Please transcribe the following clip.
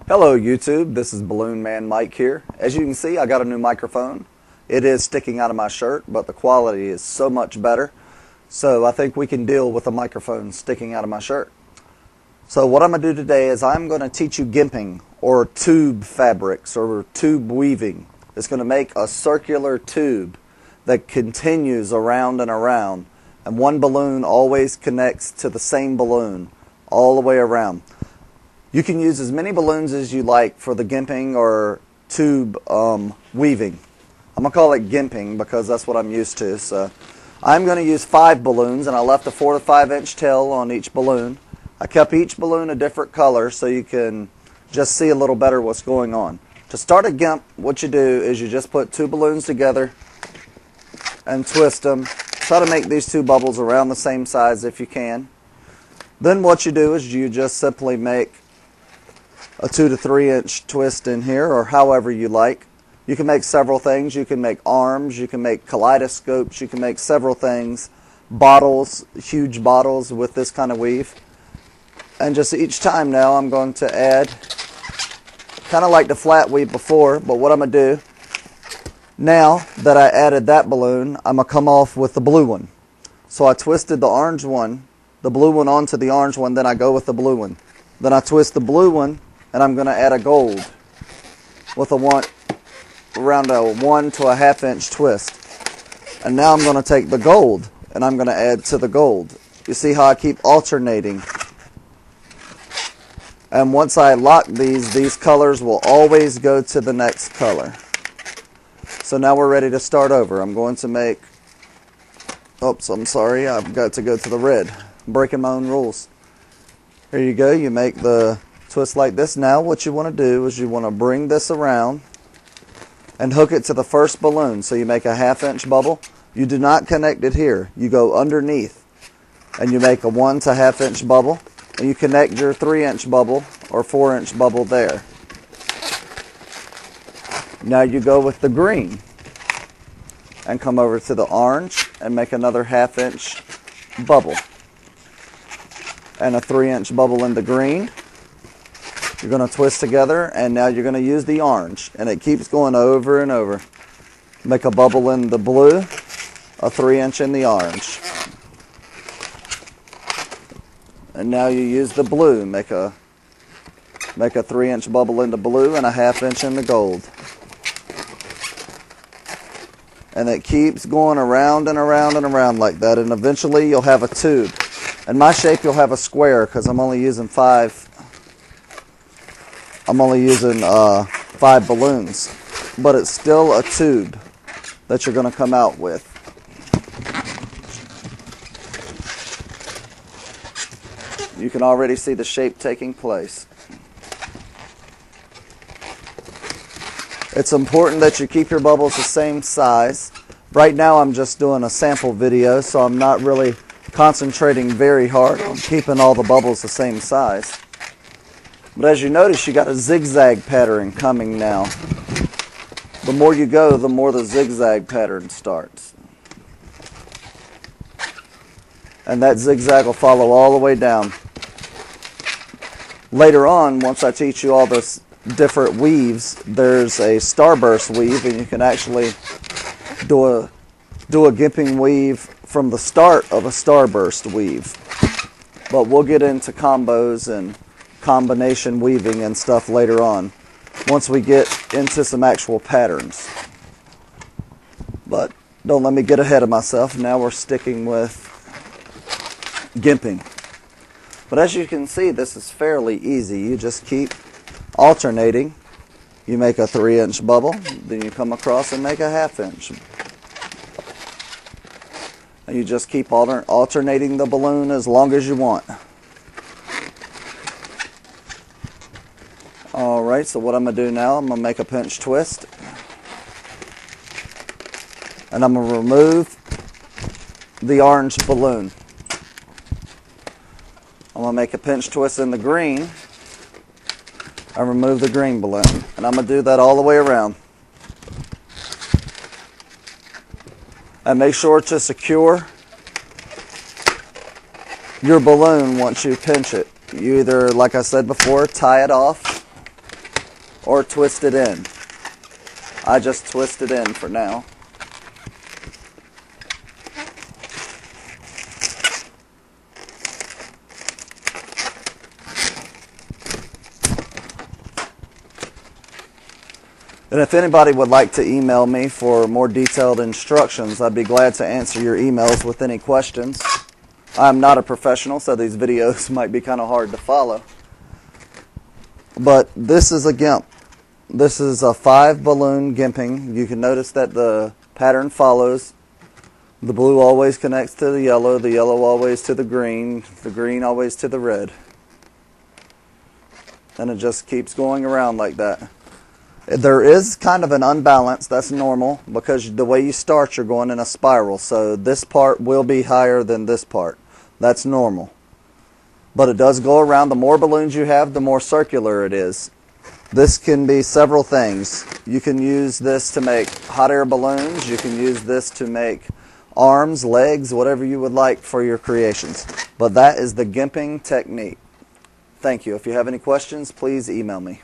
Hello YouTube, this is Balloon Man Mike here. As you can see, I got a new microphone. It is sticking out of my shirt, but the quality is so much better. So I think we can deal with a microphone sticking out of my shirt. So what I'm going to do today is I'm going to teach you gimping, or tube fabrics, or tube weaving. It's going to make a circular tube that continues around and around. And one balloon always connects to the same balloon all the way around. You can use as many balloons as you like for the gimping or tube weaving. I'm going to call it gimping because that's what I'm used to. So I'm going to use 5 balloons, and I left a 4 to 5 inch tail on each balloon. I kept each balloon a different color so you can just see a little better what's going on. To start a gimp, what you do is you just put 2 balloons together and twist them. Try to make these 2 bubbles around the same size if you can. Then what you do is you just simply make a 2 to 3 inch twist in here, or however you like. You can make several things. You can make arms, you can make kaleidoscopes, you can make several things. Bottles, huge bottles with this kind of weave. And just each time now I'm going to add, kind of like the flat weave before, but what I'm going to do, now that I added that balloon, I'm going to come off with the blue one. So I twisted the orange one, the blue one onto the orange one, then I go with the blue one. Then I twist the blue one, and I'm going to add a gold with around a 1 to a ½ inch twist. And now I'm going to take the gold and I'm going to add to the gold. You see how I keep alternating? And once I lock these colors will always go to the next color. So now we're ready to start over. I'm going to make, oops, I'm sorry, I've got to go to the red. I'm breaking my own rules. Here you go, you make the twist like this. Now what you want to do is you want to bring this around and hook it to the first balloon. So you make a ½ inch bubble. You do not connect it here. You go underneath and you make a 1 to ½ inch bubble, and you connect your 3 inch bubble or 4 inch bubble there. Now you go with the green and come over to the orange and make another ½ inch bubble and a 3 inch bubble in the green. You're going to twist together, and now you're going to use the orange, and it keeps going over and over. Make a bubble in the blue, a 3 inch in the orange. And now you use the blue, make a 3 inch bubble in the blue and a ½ inch in the gold. And it keeps going around and around and around like that, and eventually you'll have a tube. In my shape you'll have a square because I'm only using 5 balloons, but it's still a tube that you're going to come out with. You can already see the shape taking place. It's important that you keep your bubbles the same size. Right now I'm just doing a sample video, so I'm not really concentrating very hard on keeping all the bubbles the same size. But as you notice, you got a zigzag pattern coming now. The more you go, the more the zigzag pattern starts. And that zigzag will follow all the way down. Later on, once I teach you all this different weaves, there's a starburst weave, and you can actually do a gimping weave from the start of a starburst weave. But we'll get into combos and combination weaving and stuff later on once we get into some actual patterns. But don't let me get ahead of myself. Now we're sticking with gimping. But as you can see, this is fairly easy. You just keep alternating. You make a 3 inch bubble, then you come across and make a ½ inch. And you just keep alternating the balloon as long as you want. Alright, so what I'm going to do now, I'm going to make a pinch twist. And I'm going to remove the orange balloon. I'm going to make a pinch twist in the green and remove the green balloon. And I'm going to do that all the way around. And make sure to secure your balloon once you pinch it. You either, like I said before, tie it off or twist it in. I just twist it in for now. And if anybody would like to email me for more detailed instructions, I'd be glad to answer your emails with any questions. I'm not a professional, so these videos might be kind of hard to follow. But this is a GIMP. This is a 5-balloon gimping. You can notice that the pattern follows. The blue always connects to the yellow always to the green always to the red. And it just keeps going around like that. There is kind of an unbalance. That's normal because the way you start, you're going in a spiral. So this part will be higher than this part. That's normal. But it does go around. The more balloons you have, the more circular it is. This can be several things. You can use this to make hot air balloons. You can use this to make arms, legs, whatever you would like for your creations. But that is the gimping technique. Thank you. If you have any questions, please email me.